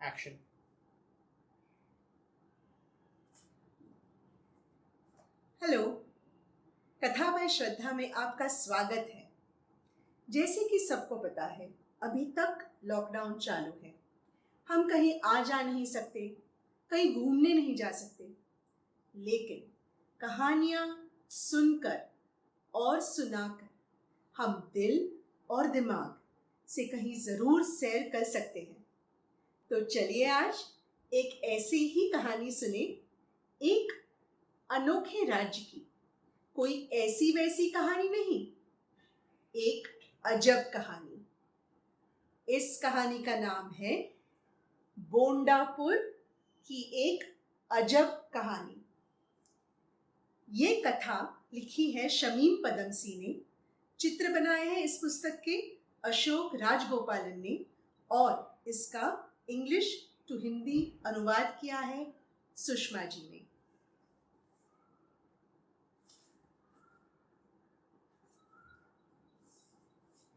Action. Hello, कथा bye श्रद्धा में आपका स्वागत है। जैसे कि सबको पता है, अभी तक लॉकडाउन चालू है। हम कहीं आ जा नहीं सकते, कहीं घूमने नहीं जा सकते, लेकिन कहानियां सुनकर और सुनाकर हम दिल और दिमाग से कहीं जरूर सैर कर सकते हैं। तो चलिए आज एक ऐसी ही कहानी सुने, एक अनोखे राज्य की। कोई ऐसी वैसी कहानी नहीं, एक अजब कहानी। इस कहानी का नाम है बोंडापुर की एक अजब कहानी। ये कथा लिखी है शमीम पदमसी ने, चित्र बनाए हैं इस पुस्तक के अशोक राजगोपालन ने, और इसका इंग्लिश टू हिंदी अनुवाद किया है सुषमा जी ने।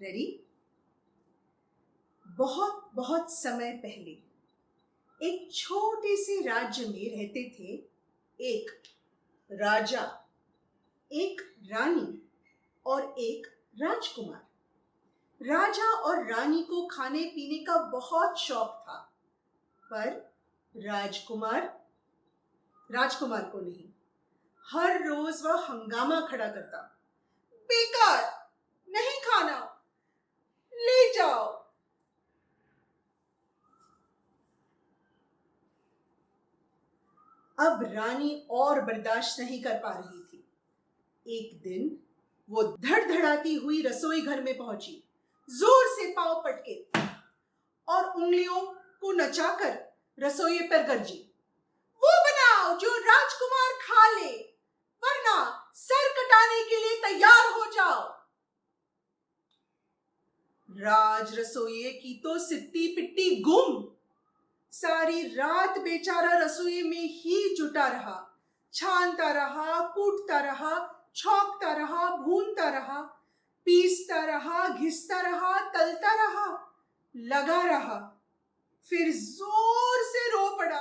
रेडी? बहुत बहुत समय पहले एक छोटे से राज्य में रहते थे एक राजा, एक रानी और एक राजकुमार। राजा और रानी को खाने पीने का बहुत शौक था, पर राजकुमार को नहीं। हर रोज वह हंगामा खड़ा करता, बेकार, नहीं खाना, ले जाओ। अब रानी और बर्दाश्त नहीं कर पा रही थी। एक दिन वो धड़धड़ाती हुई रसोई घर में पहुंची, जोर से पांव पटके और उंगलियों को नचाकर रसोई पर गरजी, वो बनाओ जो राजकुमार खा ले, वरना सर कटाने के लिए तैयार हो जाओ। राज रसोइये की तो सिट्टी पिट्टी गुम। सारी रात बेचारा रसोई में ही जुटा रहा, छानता रहा, कूटता रहा, छौंकता रहा, भूनता रहा, पीसता रहा, घिसता रहा, तलता रहा, लगा रहा। फिर जोर से रो पड़ा,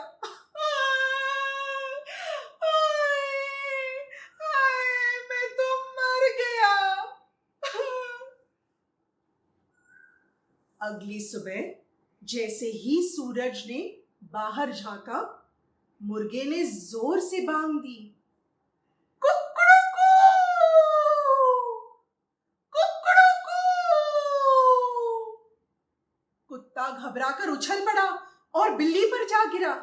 मैं तो मर गया। अगली सुबह जैसे ही सूरज ने बाहर झांका, मुर्गे ने जोर से बांग दी, कुकड़ुकू, कुकड़ुकू। कुत्ता घबराकर उछल पड़ा और बिल्ली पर जा गिरा।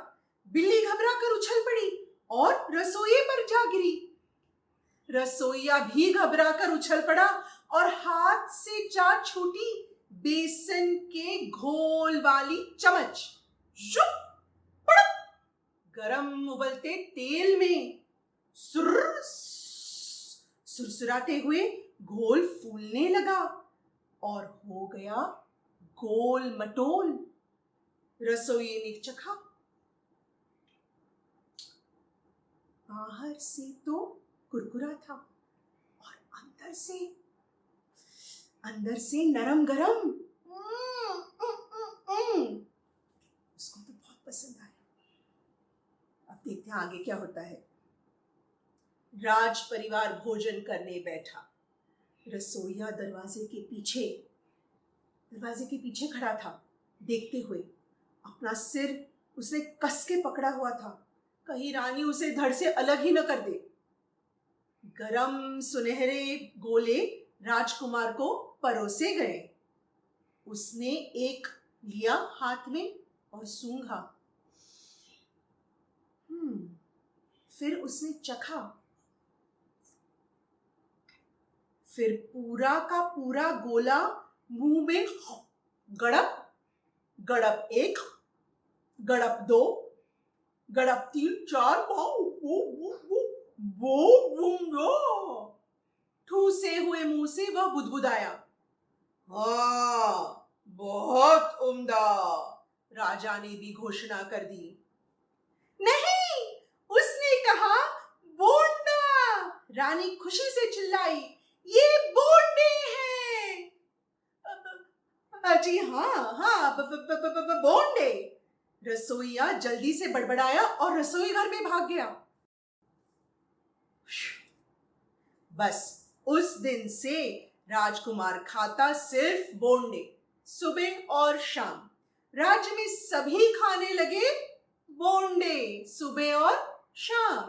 बिल्ली घबराकर उछल पड़ी और रसोइये पर जा गिरी। रसोइया भी घबराकर उछल पड़ा और हाथ से जा छूटी बेसन के घोल वाली चम्मच। गरम उबलते तेल में सुरसुराते हुए घोल फूलने लगा और हो गया गोल मटोल। रसोइये ने चखा, बाहर से तो कुरकुरा था और अंदर से नरम गरम। उसको तो बहुत पसंद आया। अब देखते हैं आगे क्या होता है। राज परिवार भोजन करने बैठा। रसोइया दरवाजे के पीछे खड़ा था, देखते हुए। अपना सिर उसने कस के पकड़ा हुआ था, कहीं रानी उसे धड़ से अलग ही न कर दे। गरम सुनहरे गोले राजकुमार को परोसे गए। उसने एक लिया हाथ में और सूंघा। फिर उसने चखा। फिर पूरा का पूरा गोला मुंह में गड़प, गड़प 1, गड़प 2, गड़प 3, 4, ठूसे हुए मुंह से वह बुदबुदाया, हाँ, बहुत उम्दा। राजा ने भी घोषणा कर दी। नहीं, उसने कहा बोंडा। रानी खुशी से चिल्लाई, ये बोंडे हैं। जी हाँ, बोंडे। रसोइया जल्दी से बड़बड़ाया और रसोई घर में भाग गया। बस उस दिन से राजकुमार खाता सिर्फ बोंडे, सुबह और शाम। राज्य में सभी खाने लगे बोंडे सुबह और शाम,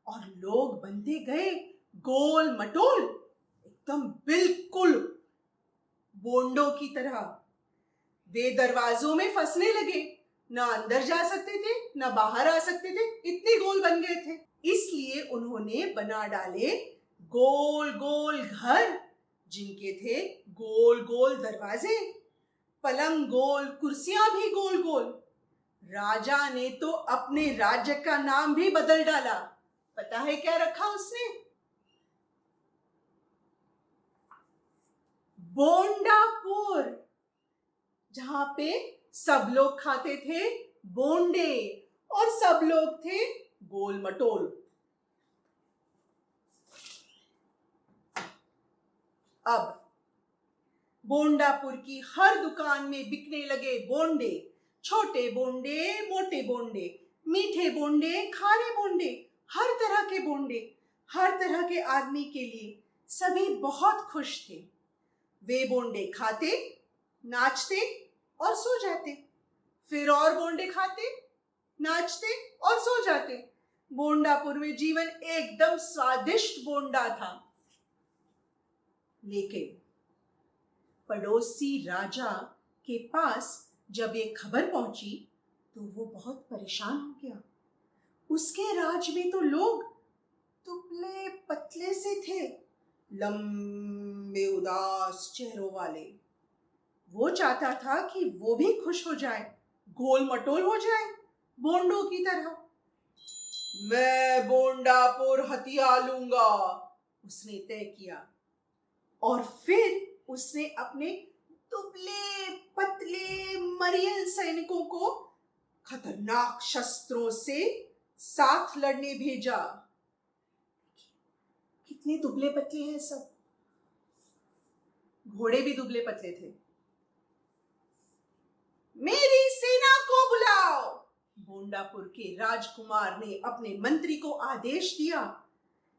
और लोग बनते गए गोल मटोल, एकदम बिल्कुल बोंडों की तरह। वे दरवाजों में फंसने लगे, ना अंदर जा सकते थे ना बाहर आ सकते थे, इतने गोल बन गए थे। इसलिए उन्होंने बना डाले गोल गोल घर, जिनके थे गोल गोल दरवाजे, पलंग गोल, कुर्सियां भी गोल गोल। राजा ने तो अपने राज्य का नाम भी बदल डाला। पता है क्या रखा उसने? बोंडापुर, जहां पे सब लोग खाते थे बोंडे और सब लोग थे गोल मटोल। अब बोंडापुर की हर दुकान में बिकने लगे बोंडे, छोटे बोंडे, मोटे बोंडे, मीठे बोंडे, खारे बोंडे, हर तरह के बोंडे, हर तरह के आदमी के लिए। सभी बहुत खुश थे। वे बोंडे खाते, नाचते और सो जाते, फिर और बोंडे खाते, नाचते और सो जाते। बोंडापुर में जीवन एकदम स्वादिष्ट बोंडा था। लेकिन पड़ोसी राजा के पास जब ये खबर पहुंची तो वो बहुत परेशान हो गया। उसके राज में तो लोग दुबले पतले से थे, लंबे उदास चेहरों वाले। वो चाहता था कि वो भी खुश हो जाए, गोल मटोल हो जाए बोंडों की तरह। मैं बोंडापुर हथिया लूंगा, उसने तय किया। और फिर उसने अपने दुबले पतले मरियल सैनिकों को खतरनाक शस्त्रों से साथ लड़ने भेजा। कितने दुबले पतले हैं सब, घोड़े भी दुबले पतले थे। मेरी सेना को बुलाओ, बोंडापुर के राजकुमार ने अपने मंत्री को आदेश दिया।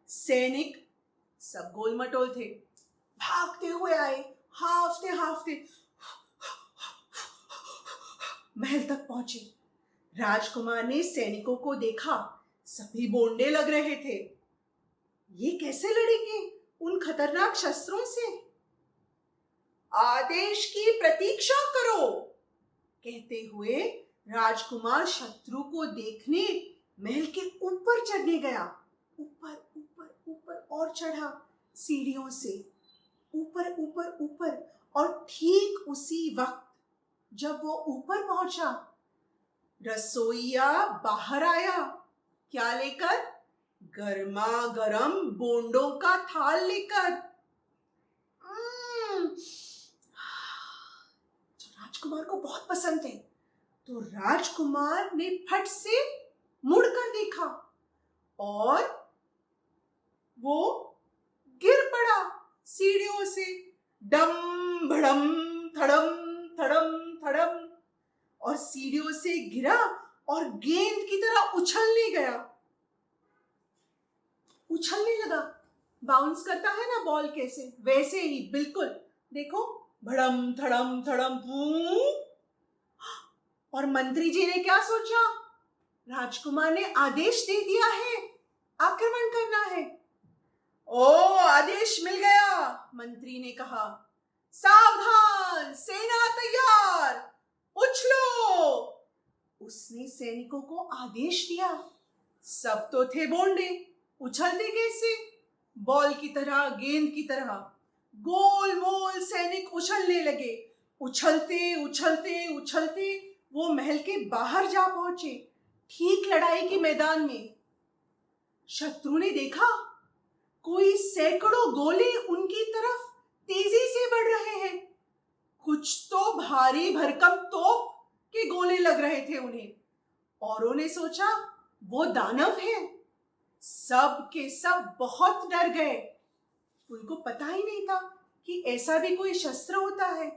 सैनिक सब गोल मटोल थे, भागते हुए आए, हांफते हांफते महल तक पहुंचे। राजकुमार ने सैनिकों को देखा, सभी बोंडे लग रहे थे। ये कैसे लड़ेंगे उन खतरनाक शस्त्रों से? आदेश की प्रतीक्षा करो, कहते हुए राजकुमार शत्रु को देखने महल के ऊपर चढ़ने गया। ऊपर ऊपर ऊपर और चढ़ा सीढ़ियों से, ऊपर ऊपर ऊपर। और ठीक उसी वक्त जब वो ऊपर पहुंचा, रसोइया बाहर आया। क्या लेकर? गर्मा गर्म बोंडों का थाल लेकर। जो राजकुमार को बहुत पसंद थे, तो राजकुमार ने फट से मुड़कर देखा और वो गिर पड़ा सीढ़ियों से। डम भड़म थड़म थड़म थड़म, और सीढ़ियों से गिरा और गेंद की तरह उछलने गया। उछलने लगा, बाउंस करता है ना बॉल कैसे, वैसे ही बिल्कुल। देखो, भड़म थड़म थड़म पू। और मंत्री जी ने क्या सोचा? राजकुमार ने आदेश दे दिया है, आक्रमण करना है। ओ, आदेश मिल गया, मंत्री ने कहा। सावधान, सेना तैयार, उछलो। उसने सैनिकों को आदेश दिया। सब तो थे बोंडे, उछलते कैसे? बॉल की तरह, गेंद की तरह। गोल मोल सैनिक उछलने लगे। उछलते उछलते उछलते वो महल के बाहर जा पहुंचे, ठीक लड़ाई के मैदान में। शत्रु ने देखा कोई सैकड़ों गोले उनकी तरफ तेजी से बढ़ रहे हैं। कुछ तो भारी भरकम तोप के गोले लग रहे थे उन्हें। औरों ने सोचा वो दानव हैं। सब के सब बहुत डर गए। उनको पता ही नहीं था कि ऐसा भी कोई शस्त्र होता है।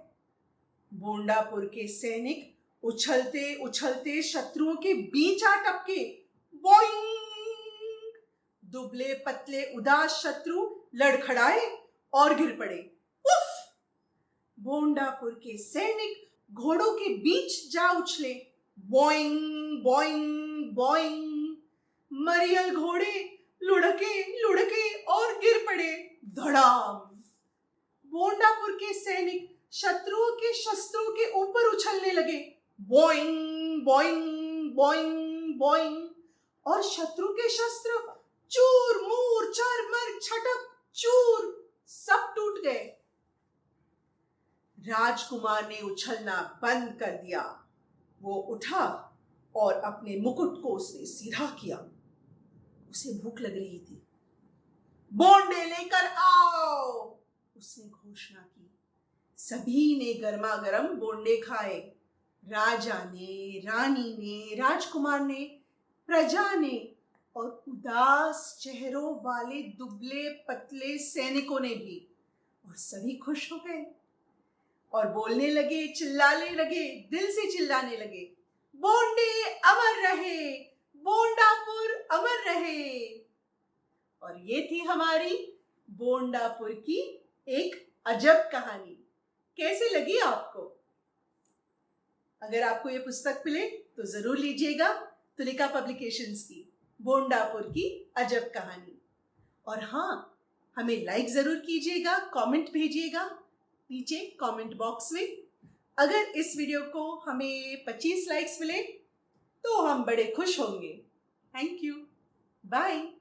बोंडापुर के सैनिक उछलते उछलते शत्रुओं के बीच आ टपके। बोइंग! दुबले पतले उदास शत्रु लड़खड़ाए और गिर पड़े। उफ! बोंडापुर के सैनिक घोड़ों के बीच जा उछले। Boing boing boing! मरियल घोड़े लुढ़के लुढ़के और गिर पड़े। धड़ाम! बोंडापुर के सैनिक शत्रुओं के शस्त्रों के ऊपर उछलने लगे। Boeing boing boing Boeing! और शत्रु के शस्त्र चूर मूर चरमर छटक चूर सब टूट गए। राजकुमार ने उछलना बंद कर दिया। वो उठा और अपने मुकुट को उसने सीधा किया। उसे भूख लग रही थी। बोंडे लेकर आओ, उसने घोषणा की। सभी ने गर्मा गर्म बोंडे खाए। राजा ने, रानी ने, राजकुमार ने, प्रजा ने और उदास चेहरों वाले दुबले पतले सैनिकों ने भी। और सभी खुश हो गए और बोलने लगे, चिल्लाने लगे, दिल से चिल्लाने लगे, बोंडे अमर रहे, बोंडापुर अमर रहे। और ये थी हमारी बोंडापुर की एक अजब कहानी। कैसे लगी आपको? अगर आपको ये पुस्तक मिले तो जरूर लीजिएगा तुलिका पब्लिकेशंस की बोंडापुर की अजब कहानी। और हाँ, हमें लाइक जरूर कीजिएगा, कमेंट भेजिएगा नीचे कमेंट बॉक्स में। अगर इस वीडियो को हमें 25 लाइक्स मिले तो हम बड़े खुश होंगे। Thank you. बाय।